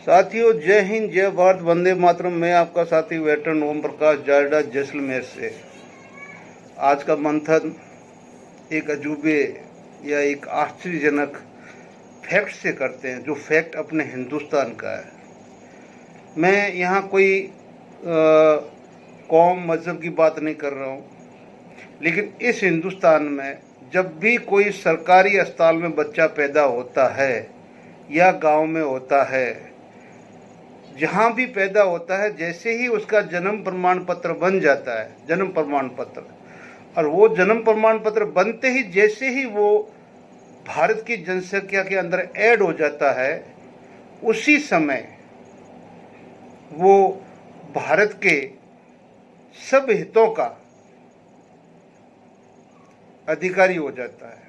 साथियों, जय हिंद, जय भारत, वंदे मातरम। मैं आपका साथी वेटरन ओम प्रकाश जारडा जैसलमेर से। आज का मंथन एक अजूबे या एक आश्चर्यजनक फैक्ट से करते हैं, जो फैक्ट अपने हिंदुस्तान का है। मैं यहाँ कोई कौम मज़हब की बात नहीं कर रहा हूँ, लेकिन इस हिंदुस्तान में जब भी कोई सरकारी अस्पताल में बच्चा पैदा होता है या गांव में होता है, जहाँ भी पैदा होता है, जैसे ही उसका जन्म प्रमाण पत्र बन जाता है, जन्म प्रमाण पत्र, और वो जन्म प्रमाण पत्र बनते ही जैसे ही वो भारत की जनसंख्या के अंदर ऐड हो जाता है, उसी समय वो भारत के सब हितों का अधिकारी हो जाता है।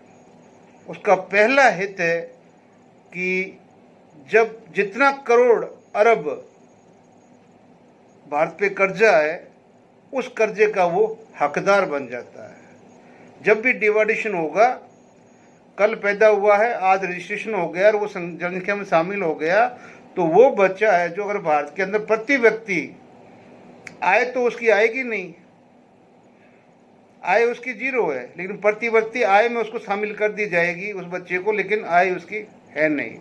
उसका पहला हित है कि जब जितना करोड़ अरब भारत पे कर्जा है, उस कर्जे का वो हकदार बन जाता है। जब भी डिवाइडेशन होगा, कल पैदा हुआ है, आज रजिस्ट्रेशन हो गया और वो जनसंख्या में शामिल हो गया, तो वो बच्चा है जो अगर भारत के अंदर प्रति व्यक्ति आय तो उसकी आएगी नहीं, आय उसकी जीरो है, लेकिन प्रति व्यक्ति आय में उसको शामिल कर दी जाएगी उस बच्चे को, लेकिन आय उसकी है नहीं।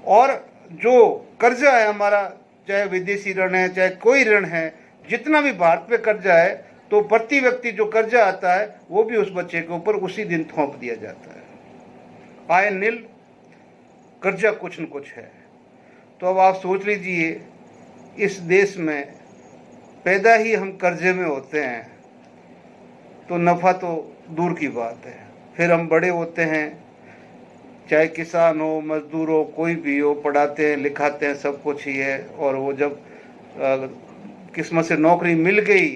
और जो कर्जा है हमारा, चाहे विदेशी ऋण है चाहे कोई ऋण है, जितना भी भारत पे कर्जा है, तो प्रति व्यक्ति जो कर्जा आता है वो भी उस बच्चे के ऊपर उसी दिन थोप दिया जाता है। आय नील, कर्जा कुछ न कुछ है। तो अब आप सोच लीजिए, इस देश में पैदा ही हम कर्जे में होते हैं, तो नफ़ा तो दूर की बात है। फिर हम बड़े होते हैं, चाहे किसान हो, मजदूर हो, कोई भी हो, पढ़ाते हैं, लिखाते हैं, सब कुछ ही है। और वो जब किस्मत से नौकरी मिल गई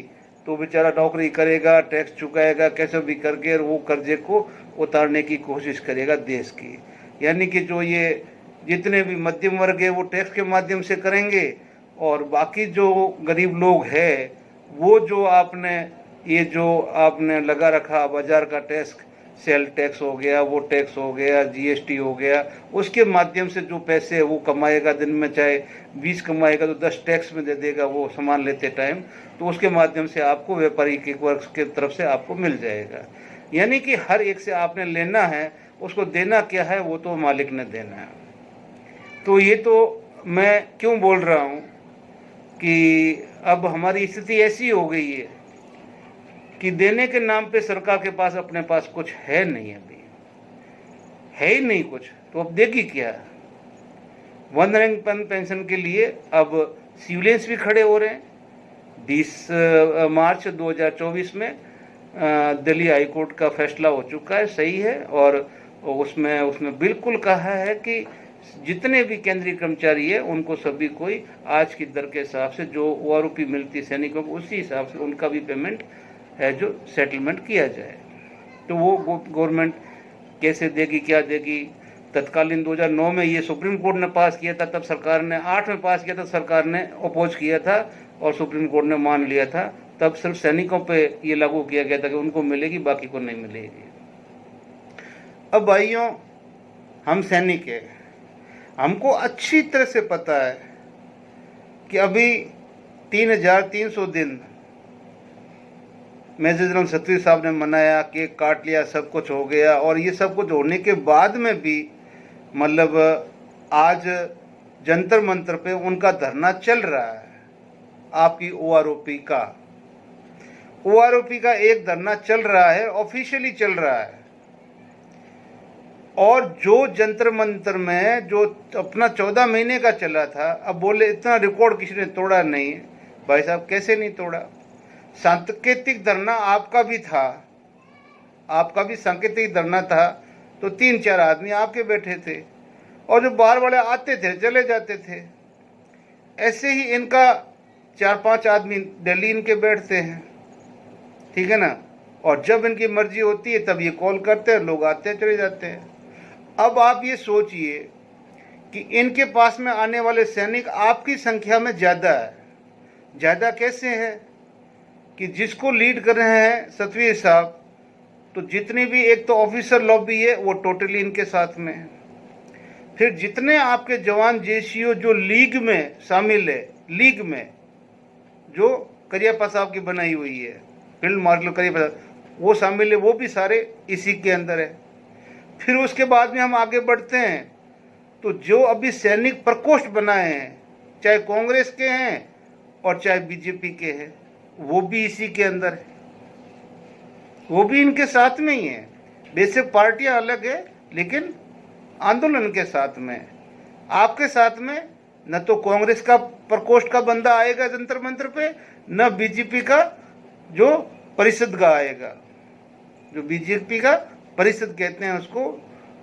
तो बेचारा नौकरी करेगा, टैक्स चुकाएगा कैसे भी करके, और वो कर्जे को उतारने की कोशिश करेगा देश की। यानी कि जो ये जितने भी मध्यम वर्ग है वो टैक्स के माध्यम से करेंगे, और बाकी जो गरीब लोग हैं वो जो आपने लगा रखा बाजार का टैक्स, सेल टैक्स हो गया, वो टैक्स हो गया, जीएसटी हो गया, उसके माध्यम से जो पैसे वो कमाएगा, दिन में चाहे 20 कमाएगा तो 10 टैक्स में दे देगा वो सामान लेते टाइम, तो उसके माध्यम से आपको व्यापारी के वर्ग की तरफ से आपको मिल जाएगा। यानी कि हर एक से आपने लेना है, उसको देना क्या है, वो तो मालिक ने देना है। तो ये तो मैं क्यों बोल रहा हूँ कि अब हमारी स्थिति ऐसी हो गई है कि देने के नाम पे सरकार के पास अपने पास कुछ है नहीं, अभी है ही नहीं कुछ, तो अब देगी क्या। वन रैंक पेंशन के लिए अब सिविलियंस भी खड़े हो रहे हैं। 20 मार्च 2024 में दिल्ली हाई कोर्ट का फैसला हो चुका है, सही है, और उसमें बिल्कुल कहा है कि जितने भी केंद्रीय कर्मचारी है उनको सभी कोई आज की दर के हिसाब से जो ओआरओपी मिलती है सैनिकों को, उसी हिसाब से उनका भी पेमेंट है जो सेटलमेंट किया जाए। तो वो गवर्नमेंट कैसे देगी, क्या देगी। तत्कालीन 2009 में ये सुप्रीम कोर्ट ने पास किया था, तब सरकार ने 8 में पास किया था, सरकार ने अपोज किया था और सुप्रीम कोर्ट ने मान लिया था। तब सिर्फ सैनिकों पे ये लागू किया गया था कि उनको मिलेगी, बाकी को नहीं मिलेगी। अब भाइयों, हम सैनिक हैं, हमको अच्छी तरह से पता है कि अभी 3300 दिन मेजर जनरल सतवी साहब ने मनाया, केक काट लिया, सब कुछ हो गया, और ये सब कुछ होने के बाद में भी मतलब आज जंतर मंतर पे उनका धरना चल रहा है। आपकी ओआरओपी का एक धरना चल रहा है, ऑफिशियली चल रहा है। और जो जंतर मंतर में जो अपना 14 महीने का चला था, अब बोले इतना रिकॉर्ड किसी ने तोड़ा नहीं। भाई साहब, कैसे नहीं तोड़ा। सांकेतिक धरना आपका भी था, आपका भी सांकेतिक धरना था, तो 3-4 आदमी आपके बैठे थे, और जो बाहर वाले आते थे चले जाते थे। ऐसे ही इनका 4-5 आदमी दिल्ली इनके बैठते हैं, ठीक है ना, और जब इनकी मर्जी होती है तब ये कॉल करते हैं, लोग आते हैं चले जाते हैं। अब आप ये सोचिए कि इनके पास में आने वाले सैनिक आपकी संख्या में ज़्यादा है। ज़्यादा कैसे है कि जिसको लीड कर रहे हैं सतवीर साहब, तो जितनी भी एक तो ऑफिसर लॉबी है वो टोटली इनके साथ में है। फिर जितने आपके जवान जेसीओ जो लीग में शामिल है, लीग में जो करियप्पा साहब की बनाई हुई है, फील्ड मार्शल करियप्पा, वो शामिल है, वो भी सारे इसी के अंदर है। फिर उसके बाद में हम आगे बढ़ते हैं तो जो अभी सैनिक प्रकोष्ठ बनाए हैं, चाहे कांग्रेस के हैं और चाहे बीजेपी के हैं, वो भी इसी के अंदर है, वो भी इनके साथ में ही है। बेसिक पार्टियां अलग है लेकिन आंदोलन के साथ में, आपके साथ में न तो कांग्रेस का प्रकोष्ठ का बंदा आएगा जंतर मंतर पे, न बीजेपी का जो परिषद का आएगा। जो बीजेपी का परिषद कहते हैं उसको,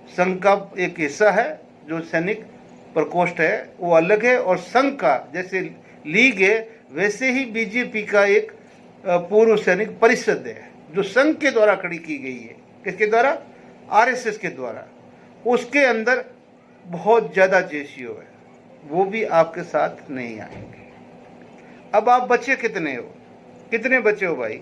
संघ का एक हिस्सा है, जो सैनिक प्रकोष्ठ है वो अलग है, और संघ का जैसे लीग है वैसे ही बीजेपी का एक पूर्व सैनिक परिषद है जो संघ के द्वारा खड़ी की गई है। किसके द्वारा? आरएसएस के द्वारा। उसके अंदर बहुत ज़्यादा जेसीओ है, वो भी आपके साथ नहीं आएंगे। अब आप बचे कितने हो, कितने बचे हो भाई?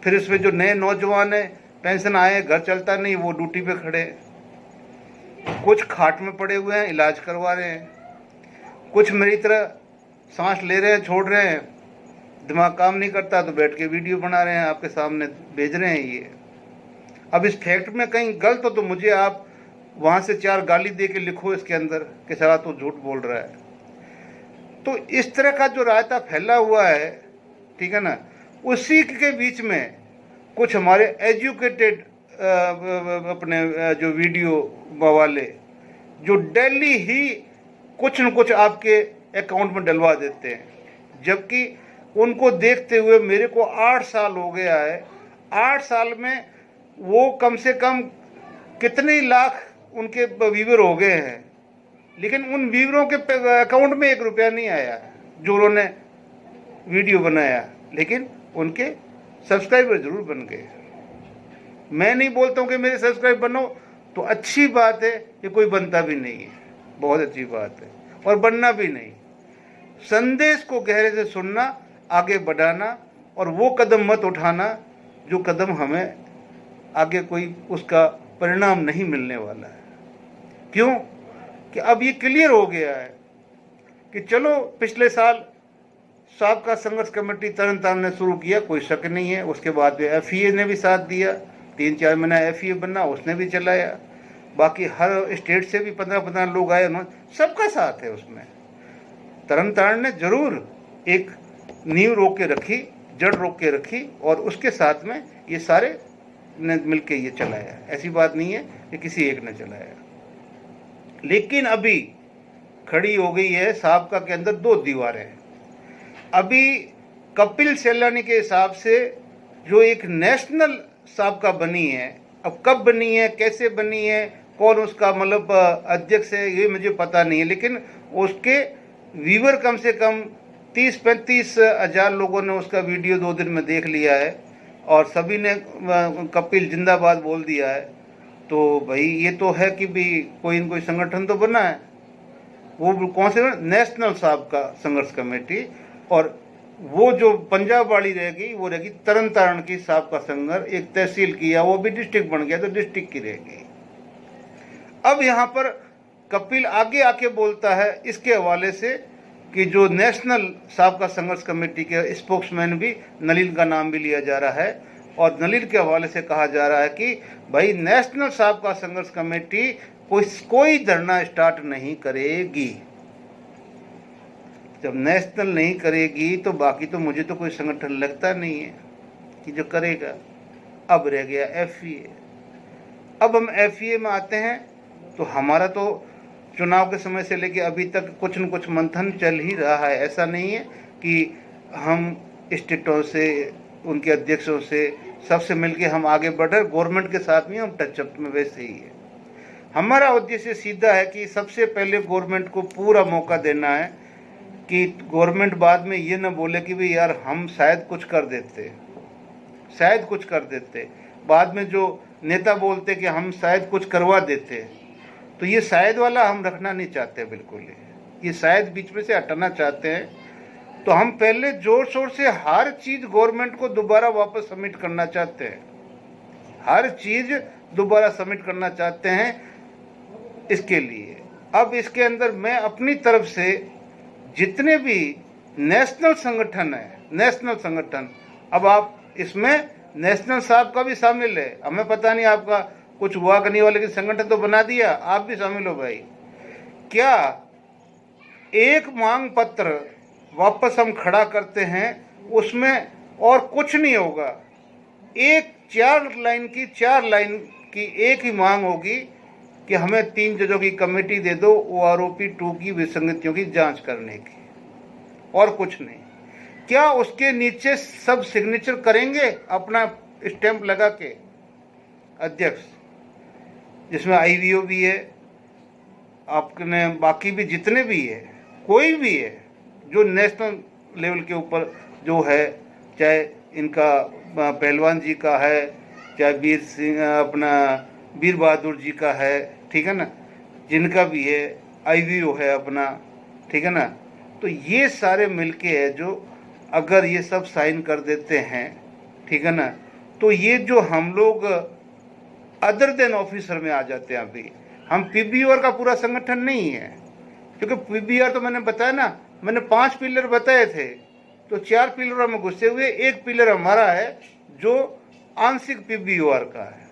फिर इसमें जो नए नौजवान है, पेंशन आए, घर चलता नहीं, वो ड्यूटी पे खड़े हैं, कुछ खाट में पड़े हुए हैं, इलाज करवा रहे हैं, कुछ मेरी तरह सांस ले रहे हैं, छोड़ रहे हैं, दिमाग काम नहीं करता तो बैठ के वीडियो बना रहे हैं, आपके सामने भेज रहे हैं ये। अब इस फैक्ट में कहीं गलत हो तो मुझे आप वहाँ से 4 गाली दे के लिखो इसके अंदर कि साला तो झूठ बोल रहा है। तो इस तरह का जो रायता फैला हुआ है, ठीक है ना, उसी के बीच में कुछ हमारे एजुकेटेड अपने जो वीडियो वाले जो डेली ही कुछ न कुछ आपके अकाउंट में डलवा देते हैं, जबकि उनको देखते हुए मेरे को 8 साल हो गया है। 8 साल में वो कम से कम कितने लाख उनके व्यूवर हो गए हैं, लेकिन उन व्यूवरों के अकाउंट में 1 रुपया नहीं आया जो उन्होंने वीडियो बनाया, लेकिन उनके सब्सक्राइबर जरूर बन गए। मैं नहीं बोलता हूँ कि मेरे सब्सक्राइब बनो, तो अच्छी बात है, ये कोई बनता भी नहीं है, बहुत अच्छी बात है, और बनना भी नहीं। संदेश को गहरे से सुनना, आगे बढ़ाना, और वो कदम मत उठाना जो कदम हमें आगे कोई उसका परिणाम नहीं मिलने वाला है। क्यों? कि अब ये क्लियर हो गया है कि चलो पिछले साल साबका संघर्ष कमेटी तरन तारण ने शुरू किया, कोई शक नहीं है। उसके बाद में एफईए ने भी साथ दिया, 3-4 महीना एफईए बना, उसने भी चलाया। बाकी हर स्टेट से भी 15-15 लोग आए, उन्होंने सबका साथ है उसमें। तरन तारण ने जरूर एक नींव रोक के रखी, जड़ रोक के रखी, और उसके साथ में ये सारे ने मिलके ये चलाया। ऐसी बात नहीं है कि किसी एक ने चलाया। लेकिन अभी खड़ी हो गई है साबका के अंदर 2 दीवारें। अभी कपिल सैलानी के हिसाब से जो एक नेशनल साबका बनी है, अब कब बनी है, कैसे बनी है, कौन उसका मतलब अध्यक्ष है, ये मुझे पता नहीं है, लेकिन उसके व्यूवर कम से कम 30-35 हज़ार लोगों ने उसका वीडियो 2 दिन में देख लिया है, और सभी ने कपिल जिंदाबाद बोल दिया है। तो भाई ये तो है कि भी कोई न कोई संगठन तो बना है। वो कौन से? नेशनल साबका संघर्ष कमेटी। और वो जो पंजाब वाली रहेगी वो रहेगी तरन तारण की साबका संघर्ष, एक तहसील किया, वो भी डिस्ट्रिक्ट बन गया तो डिस्ट्रिक्ट की रहेगी। अब यहाँ पर कपिल आगे आके बोलता है इसके हवाले से कि जो नेशनल साबका संघर्ष कमेटी के स्पोक्समैन भी नलिन का नाम भी लिया जा रहा है, और नलिन के हवाले से कहा जा रहा है कि भाई नेशनल साबका संघर्ष कमेटी कोई धरना स्टार्ट नहीं करेगी। जब नेशनल नहीं करेगी तो बाकी तो मुझे तो कोई संगठन लगता नहीं है कि जो करेगा। अब रह गया एफईए। अब हम एफईए में आते हैं तो हमारा तो चुनाव के समय से लेके अभी तक कुछ न कुछ मंथन चल ही रहा है। ऐसा नहीं है कि हम स्टेटों से, उनके अध्यक्षों से, सबसे मिलके हम आगे बढ़ रहे। गवर्नमेंट के साथ भी हम टचअप में वैसे ही है। हमारा उद्देश्य सीधा है कि सबसे पहले गवर्नमेंट को पूरा मौका देना है कि गवर्नमेंट बाद में ये न बोले कि भाई यार हम शायद कुछ कर देते, शायद कुछ कर देते। बाद में जो नेता बोलते कि हम शायद कुछ करवा देते, तो ये शायद वाला हम रखना नहीं चाहते बिल्कुल ही। ये शायद बीच में से हटाना चाहते हैं। तो हम पहले जोर शोर से हर चीज़ गवर्नमेंट को दोबारा वापस सबमिट करना चाहते हैं, हर चीज़ दोबारा सबमिट करना चाहते हैं। इसके लिए। अब इसके अंदर मैं अपनी तरफ से जितने भी नेशनल संगठन है, नेशनल संगठन, अब आप इसमें नेशनल साहब का भी शामिल है, हमें पता नहीं आपका कुछ हुआ करने वाले की संगठन तो बना दिया, आप भी शामिल हो भाई। क्या एक मांग पत्र वापस हम खड़ा करते हैं, उसमें और कुछ नहीं होगा, एक 4 लाइन की एक ही मांग होगी कि हमें 3 जजों की कमेटी दे दो आरोपी 2 की विसंगतियों की जांच करने की, और कुछ नहीं। क्या उसके नीचे सब सिग्नेचर करेंगे अपना स्टैंप लगा के अध्यक्ष, जिसमें आईवीओ भी है, आपने बाकी भी जितने भी है, कोई भी है जो नेशनल लेवल के ऊपर जो है, चाहे इनका पहलवान जी का है, चाहे वीर सिंह अपना वीर बहादुर जी का है, ठीक है ना, जिनका भी है, आईवीओ है अपना, ठीक है ना, तो ये सारे मिलके है जो अगर ये सब साइन कर देते हैं, ठीक है ना, तो ये जो हम लोग अदर देन ऑफिसर में आ जाते हैं। अभी हम पीबीआर का पूरा संगठन नहीं है, क्योंकि पीबीआर तो मैंने बताया ना, मैंने 5 पिलर बताए थे, तो 4 पिलरों में घुसे हुए एक पिलर हमारा है जो आंशिक पीबीआर का है।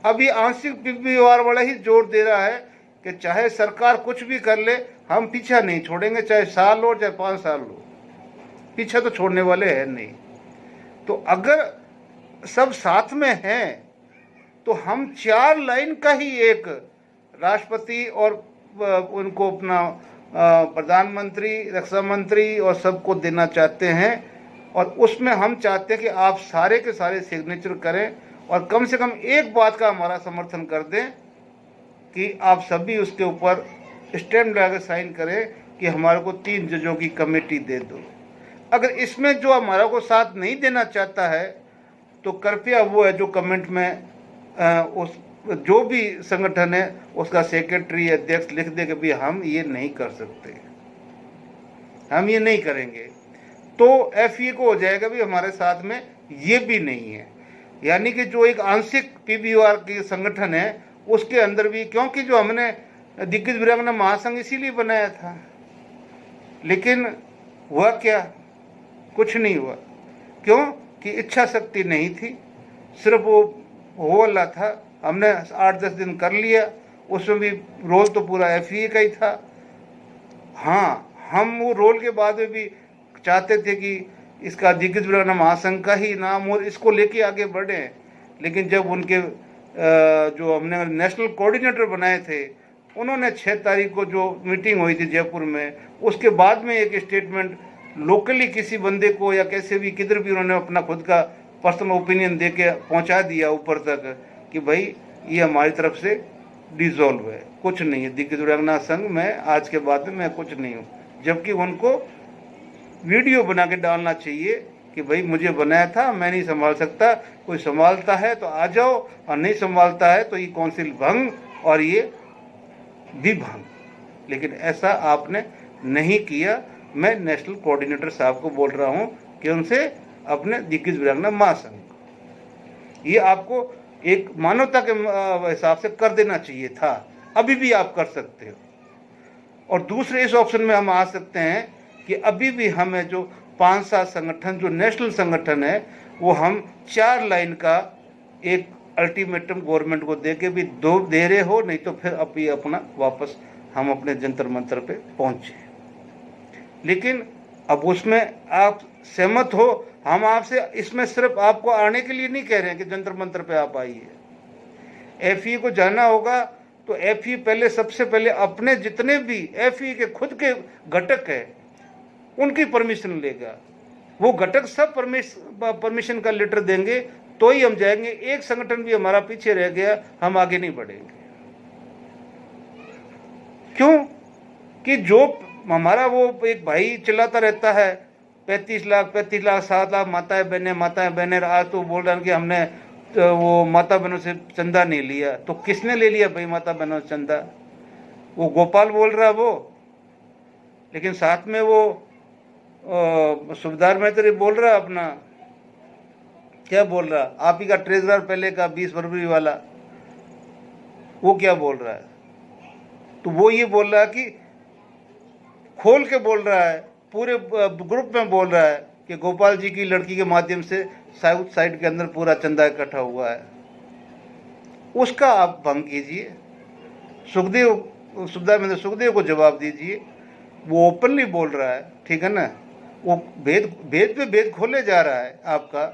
अभी आंशिक पीबीआर वाला ही जोर दे रहा है कि चाहे सरकार कुछ भी कर ले, हम पीछा नहीं छोड़ेंगे, चाहे साल हो चाहे 5 साल हो, पीछा तो छोड़ने वाले हैं नहीं। तो अगर सब साथ में हैं तो हम 4 लाइन का ही एक राष्ट्रपति और उनको अपना प्रधानमंत्री, रक्षा मंत्री और सबको देना चाहते हैं, और उसमें हम चाहते हैं कि आप सारे के सारे सिग्नेचर करें, और कम से कम एक बात का हमारा समर्थन कर दें कि आप सभी उसके ऊपर स्टैम्प लगा साइन करें कि हमारे को 3 जजों की कमेटी दे दो। अगर इसमें जो हमारा को साथ नहीं देना चाहता है तो कृपया वो है जो कमेंट में उस जो भी संगठन है उसका सेक्रेटरी अध्यक्ष लिख दे कि भाई हम ये नहीं कर सकते, हम ये नहीं करेंगे, तो एफए को हो जाएगा भी हमारे साथ में ये भी नहीं है। यानी कि जो एक आंशिक पीबीआर के संगठन है उसके अंदर भी, क्योंकि जो हमने दिग्गज वीरांगना महासंघ इसीलिए बनाया था, लेकिन हुआ क्या, कुछ नहीं हुआ। क्यों कि इच्छा शक्ति नहीं थी, सिर्फ वो वाला था। हमने 8-10 दिन कर लिया, उसमें भी रोल तो पूरा एफए का ही था। हाँ, हम वो रोल के बाद में भी चाहते थे कि इसका दिग्गज वीरांगना महासंघ का ही नाम और इसको लेके आगे बढ़े, लेकिन जब उनके जो हमने नेशनल कोऑर्डिनेटर बनाए थे, उन्होंने 6 तारीख को जो मीटिंग हुई थी जयपुर में, उसके बाद में एक स्टेटमेंट लोकली किसी बंदे को या कैसे भी किधर भी उन्होंने अपना खुद का पर्सनल ओपिनियन दे के पहुँचा दिया ऊपर तक कि भाई ये हमारी तरफ से डिसॉल्व है, कुछ नहीं है, दिग्गज वीरांगना संघ में आज के बाद में मैं कुछ नहीं हूँ। जबकि उनको वीडियो बना के डालना चाहिए कि भाई मुझे बनाया था, मैं नहीं संभाल सकता, कोई संभालता है तो आ जाओ, और नहीं संभालता है तो ये काउंसिल भंग और ये भी भंग। लेकिन ऐसा आपने नहीं किया। मैं नेशनल कोऑर्डिनेटर साहब को बोल रहा हूँ कि उनसे अपने दिग्गज वीरांगना महासंघ ये आपको एक मानवता के हिसाब से कर देना चाहिए था, अभी भी आप कर सकते हो। और दूसरे इस ऑप्शन में हम आ सकते हैं कि अभी भी हमें जो 5-7 संगठन जो नेशनल संगठन है वो हम 4 लाइन का एक अल्टीमेटम गवर्नमेंट को दे के भी दे रहे हो, नहीं तो फिर अब ये अपना वापस हम अपने जंतर मंतर पे पहुंचे। लेकिन अब उसमें आप सहमत हो, हम आपसे इसमें सिर्फ आपको आने के लिए नहीं कह रहे हैं कि जंतर मंतर पे आप आइए। एफई को जाना होगा तो एफई पहले सबसे पहले अपने जितने भी एफई के खुद के घटक है उनकी परमिशन लेगा। वो घटक सब परमिशन का लेटर देंगे तो ही हम जाएंगे। एक संगठन भी हमारा पीछे रह गया, हम आगे नहीं बढ़ेंगे। क्यों कि जो हमारा वो एक भाई चिल्लाता रहता है 35 लाख 7 लाख माताएं बहनें, आज तो बोल रहे हैं कि हमने तो वो माता बहनों से चंदा नहीं लिया। तो किसने ले लिया भाई माता बहनों से चंदा? वो गोपाल बोल रहा वो, लेकिन साथ में वो सुबेदार मैत्री बोल रहा अपना, क्या बोल रहा, आप ही का ट्रेजरर पहले का 20 फरवरी वाला, वो क्या बोल रहा है? तो वो ये बोल रहा है कि खोल के बोल रहा है, पूरे ग्रुप में बोल रहा है कि गोपाल जी की लड़की के माध्यम से साउथ साइड के अंदर पूरा चंदा इकट्ठा हुआ है। उसका आप भंग कीजिए, सुखदेव को जवाब दीजिए। वो ओपनली बोल रहा है, ठीक है ना, वो भेद पे भेद खोले जा रहा है आपका,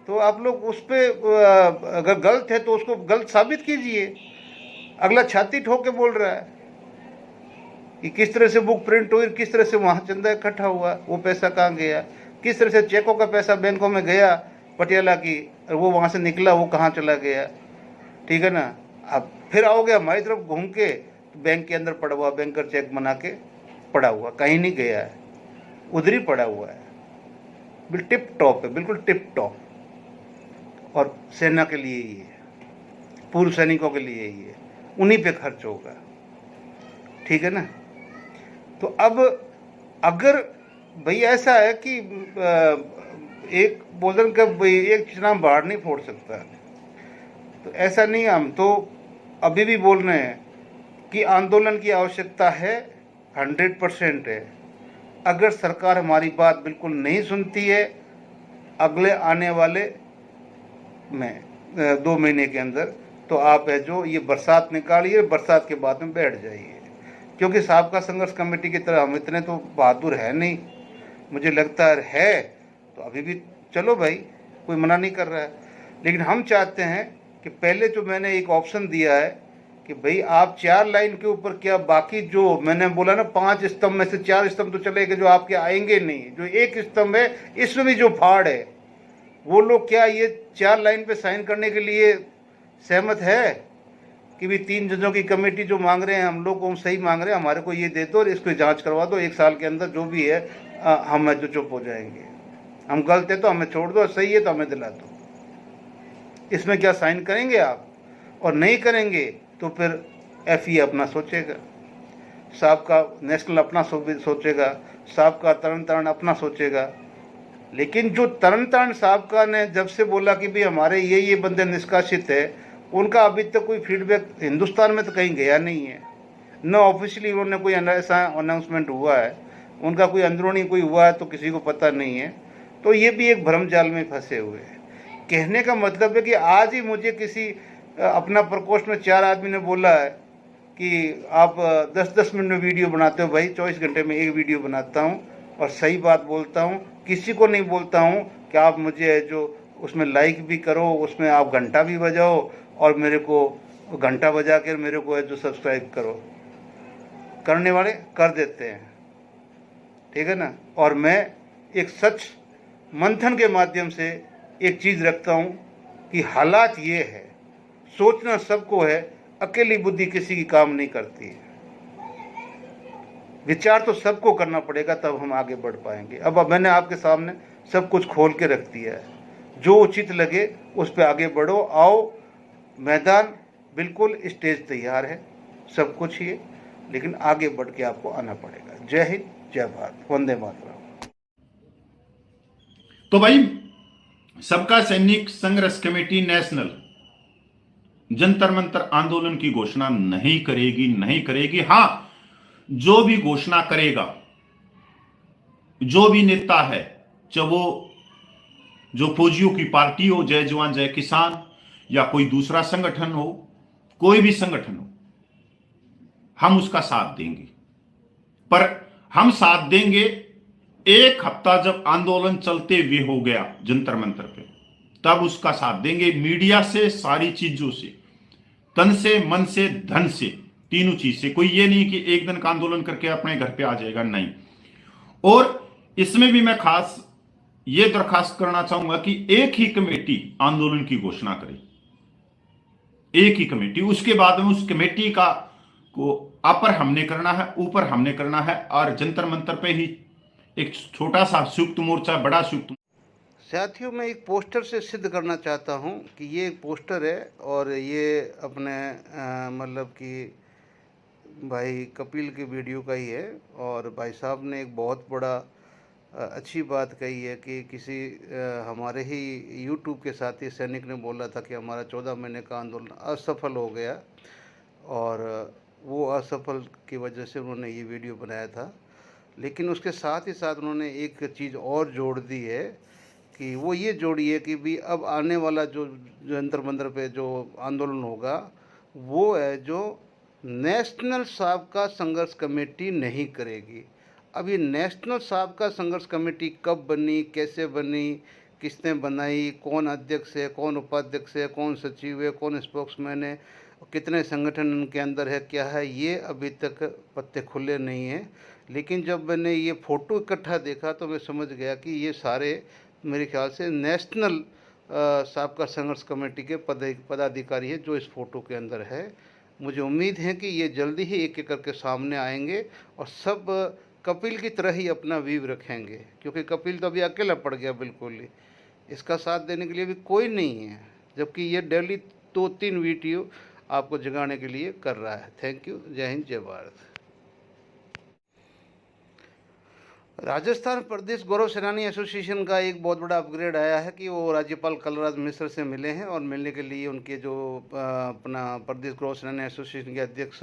तो आप लोग उस पर अगर गलत है तो उसको गलत साबित कीजिए। अगला छाती ठोक के बोल रहा है कि किस तरह से बुक प्रिंट हुई, किस तरह से वहाँ चंदा इकट्ठा हुआ, वो पैसा कहाँ गया, किस तरह से चेकों का पैसा बैंकों में गया पटियाला की, और वो वहाँ से निकला, वो कहाँ चला गया, ठीक है ना। अब फिर आओगे हमारी तरफ घूम के, तो बैंक के अंदर पड़ा हुआ, बैंकर चेक बना के पड़ा हुआ, कहीं नहीं गया है, उधर ही पड़ा हुआ है, बिल्कुल टिप टॉप है, बिल्कुल टिप टॉप। और सेना के लिए ही है, पूर्व सैनिकों के लिए ही है, उन्हीं पे खर्च होगा, ठीक है ना। तो अब अगर भाई ऐसा है कि एक बोलन का भाई एक चुनाव बाहर नहीं फोड़ सकता, तो ऐसा नहीं, हम तो अभी भी बोल रहे हैं कि आंदोलन की आवश्यकता है, 100% है। अगर सरकार हमारी बात बिल्कुल नहीं सुनती है, अगले आने वाले में 2 महीने के अंदर, तो आप है जो ये बरसात निकालिए, बरसात के बाद में बैठ जाइए। क्योंकि साबका संघर्ष कमेटी की तरह हम इतने तो बहादुर है नहीं, मुझे लगता है तो अभी भी चलो भाई, कोई मना नहीं कर रहा है, लेकिन हम चाहते हैं कि पहले जो मैंने एक ऑप्शन दिया है कि भाई आप 4 लाइन के ऊपर क्या, बाकी जो मैंने बोला ना 5 स्तंभ में से 4 स्तंभ तो चलेंगे, जो आपके आएंगे नहीं, जो एक स्तंभ है इसमें भी जो फाड़ है, वो लोग क्या ये 4 लाइन पे साइन करने के लिए सहमत है कि भी 3 जजों की कमेटी जो मांग रहे हैं, हम लोग को सही मांग रहे हैं, हमारे को ये दे दो और इसको जांच करवा दो, 1 साल के अंदर जो भी है हम जो चुप हो जाएंगे, हम गलत है तो हमें छोड़ दो, सही है तो हमें दिला दो। इसमें क्या साइन करेंगे आप? और नहीं करेंगे तो फिर FE अपना सोचेगा, साहब का नेशनल अपना सोचेगा, साहब का तरन तारण अपना सोचेगा। लेकिन जो तरन तारण साहब का ने जब से बोला कि भाई हमारे ये बंदे निष्कासित है, उनका अभी तक कोई फीडबैक हिंदुस्तान में तो कहीं गया नहीं है, न ऑफिशियली उन्होंने कोई ऐसा अनाउंसमेंट हुआ है, उनका कोई अंदरूनी कोई हुआ है तो किसी को पता नहीं है। तो ये भी एक भ्रम जाल में फंसे हुए हैं। कहने का मतलब है कि आज ही मुझे किसी अपना प्रकोष्ठ में 4 आदमी ने बोला है कि आप 10-10 मिनट में वीडियो बनाते हो। भाई 24 घंटे में एक वीडियो बनाता हूँ और सही बात बोलता हूँ, किसी को नहीं बोलता हूँ कि आप मुझे जो उसमें लाइक भी करो, उसमें आप घंटा भी बजाओ और मेरे को घंटा बजा कर मेरे को है जो सब्सक्राइब करो। करने वाले कर देते हैं, ठीक है ना। और मैं एक सच मंथन के माध्यम से एक चीज़ रखता हूँ कि हालात ये है, सोचना सबको है, अकेली बुद्धि किसी की काम नहीं करती है, विचार तो सबको करना पड़ेगा, तब हम आगे बढ़ पाएंगे। अब मैंने आपके सामने सब कुछ खोल के रख दिया है, जो उचित लगे उस पर आगे बढ़ो, आओ मैदान बिल्कुल, स्टेज तैयार है, सब कुछ ही है, लेकिन आगे बढ़ के आपको आना पड़ेगा। जय हिंद, जय भारत, वंदे मातरम। तो भाई सबका सैनिक संघर्ष कमेटी नेशनल जंतर मंतर आंदोलन की घोषणा नहीं करेगी। हां, जो भी घोषणा करेगा, जो भी नेता है, चाहे वो जो फौजियों की पार्टी हो, जय जवान जय किसान, या कोई दूसरा संगठन हो, कोई भी संगठन हो, हम उसका साथ देंगे। पर हम साथ देंगे 1 हफ्ता जब आंदोलन चलते हुए हो गया जंतर मंतर पे, तब उसका साथ देंगे। मीडिया से, सारी चीजों से, तन से, मन से, धन से, तीनों चीज से। कोई ये नहीं कि एक दिन का आंदोलन करके अपने घर पे आ जाएगा, नहीं। और इसमें भी मैं खास ये दरखास्त करना चाहूंगा कि एक ही कमेटी आंदोलन की घोषणा करे, एक ही कमेटी। उसके बाद में उस कमेटी का को अपर हमने करना है, ऊपर हमने करना है, और जंतर मंतर पे ही एक छोटा सा संयुक्त मोर्चा, बड़ा संयुक्त। साथियों, मैं एक पोस्टर से सिद्ध करना चाहता हूं कि ये एक पोस्टर है और ये अपने मतलब कि भाई कपिल की वीडियो का ही है। और भाई साहब ने एक बहुत बड़ा अच्छी बात कही है कि किसी हमारे ही यूट्यूब के साथी सैनिक ने बोला था कि हमारा 14 महीने का आंदोलन असफल हो गया, और वो असफल की वजह से उन्होंने ये वीडियो बनाया था। लेकिन उसके साथ ही साथ उन्होंने एक चीज़ और जोड़ दी है कि वो ये जोड़ी है कि भी अब आने वाला जो जंतर मंतर पे जो आंदोलन होगा वो है जो नेशनल साबका संघर्ष कमेटी नहीं करेगी। अब ये नेशनल साबका संघर्ष कमेटी कब बनी, कैसे बनी, किसने बनाई, कौन अध्यक्ष है, कौन उपाध्यक्ष है, कौन सचिव है, कौन स्पोक्समैन है, कितने संगठन उनके अंदर है, क्या है, ये अभी तक पत्ते खुले नहीं हैं। लेकिन जब मैंने ये फ़ोटो इकट्ठा देखा तो मैं समझ गया कि ये सारे मेरे ख्याल से नेशनल साबका संघर्ष कमेटी के पदाधिकारी हैं जो इस फ़ोटो के अंदर है। मुझे उम्मीद है कि ये जल्दी ही एक एक करके सामने आएंगे और सब कपिल की तरह ही अपना व्यू रखेंगे, क्योंकि कपिल तो अभी अकेला पड़ गया बिल्कुल ही, इसका साथ देने के लिए भी कोई नहीं है, जबकि ये डेली 2-3 वीडियो आपको जगाने के लिए कर रहा है। Thank you. जय हिंद, जय भारत। राजस्थान प्रदेश गौरव सेनानी एसोसिएशन का एक बहुत बड़ा अपग्रेड आया है कि वो राज्यपाल कलराज मिश्र से मिले हैं और मिलने के लिए उनके जो अपना प्रदेश गौरव सेनानी एसोसिएशन के अध्यक्ष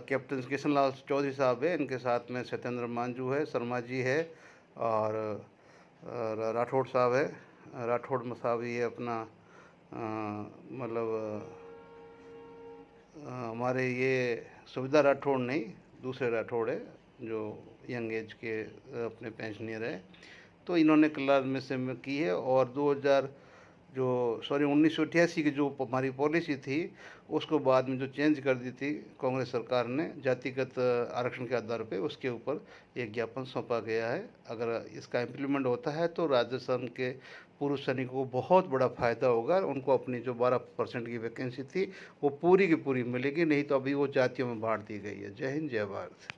कैप्टन किशन लाल चौधरी साहब है, इनके साथ में सत्येंद्र मांझू है, शर्मा जी है और राठौड़ साहब है, राठौड़ साहब ये अपना मतलब हमारे ये सुविधा राठौड़ नहीं, दूसरे राठौड़ है जो यंग एज के अपने पेंशनियर है। तो इन्होंने कलराज मिश्र में की है और 1988 की जो हमारी पॉलिसी थी उसको बाद में जो चेंज कर दी थी कांग्रेस सरकार ने जातिगत आरक्षण के आधार पे, उसके ऊपर एक ज्ञापन सौंपा गया है। अगर इसका इम्प्लीमेंट होता है तो राजस्थान के पूर्व सैनिकों को बहुत बड़ा फ़ायदा होगा। उनको अपनी जो 12% की वैकेंसी थी वो पूरी की पूरी मिलेगी, नहीं तो अभी वो जातियों में बांट दी गई है। जय हिंद, जय भारत।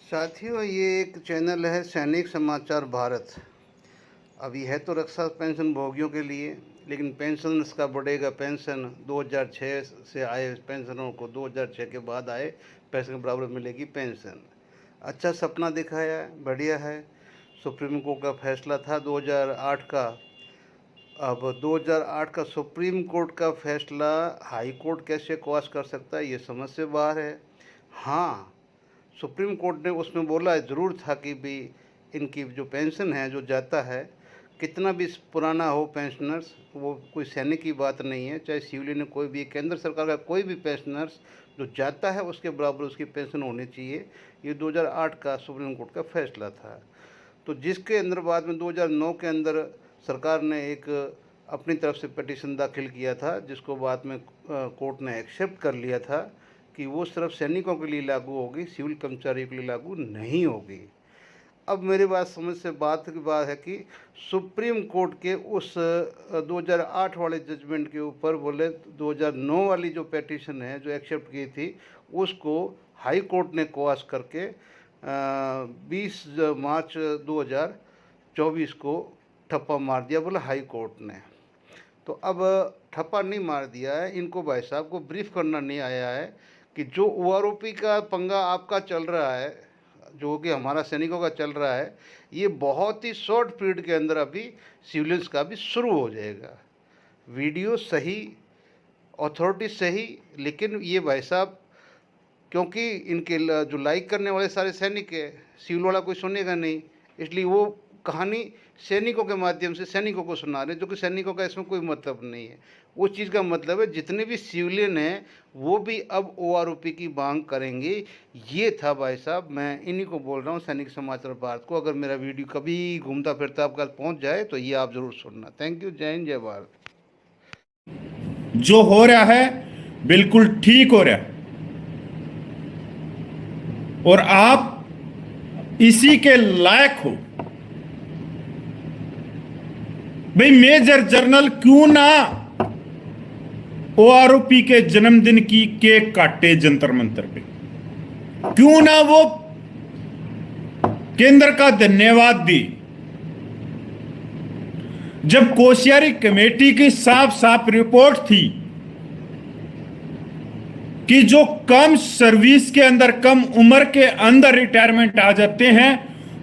साथियों, ये एक चैनल है सैनिक समाचार भारत। अभी है तो रक्षा पेंशन भोगियों के लिए, लेकिन पेंशन का बढ़ेगा पेंशन। 2006 से आए पेंशनों को 2006 के बाद आए पैसे के बराबर मिलेगी पेंशन। अच्छा सपना दिखाया है, बढ़िया है। सुप्रीम कोर्ट का फैसला था 2008 का। अब 2008 का सुप्रीम कोर्ट का फैसला हाई कोर्ट कैसे क्वाश कर सकता है, ये समझ से बाहर है। हाँ, सुप्रीम कोर्ट ने उसमें बोला ज़रूर था कि भी इनकी जो पेंशन है जो जाता है, कितना भी पुराना हो पेंशनर्स, वो कोई सैनिक की बात नहीं है, चाहे सिविलियन कोई भी, केंद्र सरकार का कोई भी पेंशनर्स जो जाता है उसके बराबर उसकी पेंशन होनी चाहिए। ये 2008 का सुप्रीम कोर्ट का फैसला था। तो जिसके अंदर बाद में 2009 के अंदर सरकार ने एक अपनी तरफ से पिटीशन दाखिल किया था, जिसको बाद में कोर्ट ने एक्सेप्ट कर लिया था कि वो सिर्फ सैनिकों के लिए लागू होगी, सिविल कर्मचारियों के लिए लागू नहीं होगी। अब मेरी बात समझ से बात की बात है कि सुप्रीम कोर्ट के उस 2008 वाले जजमेंट के ऊपर बोले 2009 वाली जो पिटीशन है जो एक्सेप्ट की थी उसको हाई कोर्ट ने क्वाश करके 20 मार्च 2024 को ठप्पा मार दिया, बोला हाई कोर्ट ने। तो अब ठप्पा नहीं मार दिया है, इनको भाई साहब को ब्रीफ करना नहीं आया है कि जो OROP का पंगा आपका चल रहा है, जो कि हमारा सैनिकों का चल रहा है, ये बहुत ही शॉर्ट पीरियड के अंदर अभी सिविलियंस का भी शुरू हो जाएगा। वीडियो सही, अथॉरिटी सही, लेकिन ये भाई साहब क्योंकि इनके जो लाइक करने वाले सारे सैनिक है, सिविल वाला कोई सुनेगा नहीं, इसलिए वो कहानी सैनिकों के माध्यम से सैनिकों को सुना रहे, जो कि सैनिकों का इसमें कोई मतलब नहीं है। उस चीज़ का मतलब है जितने भी सिविलियन हैं वो भी अब OROP की मांग करेंगे। ये था भाई साहब, मैं इन्हीं को बोल रहा हूँ सैनिक समाचार भारत को। अगर मेरा वीडियो कभी घूमता फिरता आपका पहुँच जाए तो ये आप ज़रूर सुनना। Thank you. जय हिंद, जय भारत। जो हो रहा है बिल्कुल ठीक हो रहा है और आप इसी के लायक हो। भाई मेजर जनरल क्यों ना OROP के जन्मदिन की केक काटे जंतर मंतर पे, क्यों ना वो केंद्र का धन्यवाद दी, जब कोश्यारी कमेटी की साफ साफ रिपोर्ट थी कि जो कम सर्विस के अंदर, कम उम्र के अंदर रिटायरमेंट आ जाते हैं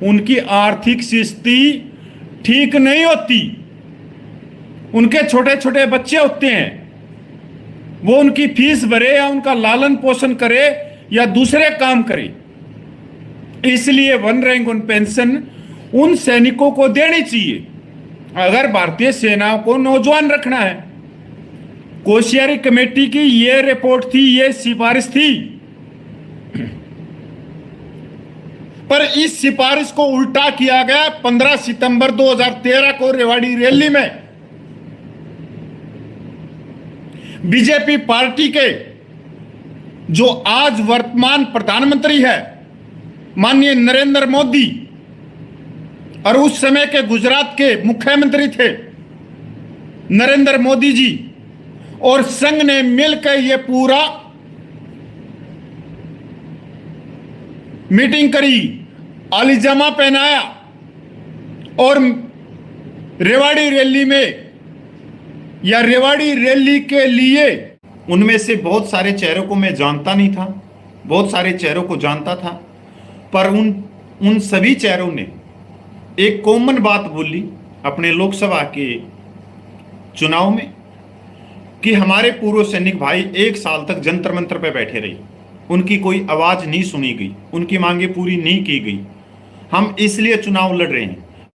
उनकी आर्थिक स्थिति ठीक नहीं होती, उनके छोटे छोटे बच्चे होते हैं, वो उनकी फीस भरे या उनका लालन पोषण करे या दूसरे काम करे। इसलिए वन रैंक वन पेंशन उन सैनिकों को देनी चाहिए अगर भारतीय सेना को नौजवान रखना है। कोश्यारी कमेटी की ये रिपोर्ट थी, ये सिफारिश थी, पर इस सिफारिश को उल्टा किया गया 15 सितंबर 2013 को रेवाड़ी रैली में। बीजेपी पार्टी के जो आज वर्तमान प्रधानमंत्री है माननीय नरेंद्र मोदी और उस समय के गुजरात के मुख्यमंत्री थे नरेंद्र मोदी जी और संघ ने मिलकर यह पूरा मीटिंग करी, अलीजामा पहनाया और रेवाड़ी रैली में या रेवाड़ी रैली के लिए उनमें से बहुत सारे चेहरों को मैं जानता नहीं था, बहुत सारे चेहरों को जानता था, पर उन सभी चेहरों ने एक कॉमन बात बोली अपने लोकसभा के चुनाव में कि हमारे पूर्व सैनिक भाई 1 साल तक जंतर मंतर पे बैठे रहे, उनकी कोई आवाज नहीं सुनी गई, उनकी मांगे पूरी नहीं की गई, हम इसलिए चुनाव लड़ रहे हैं।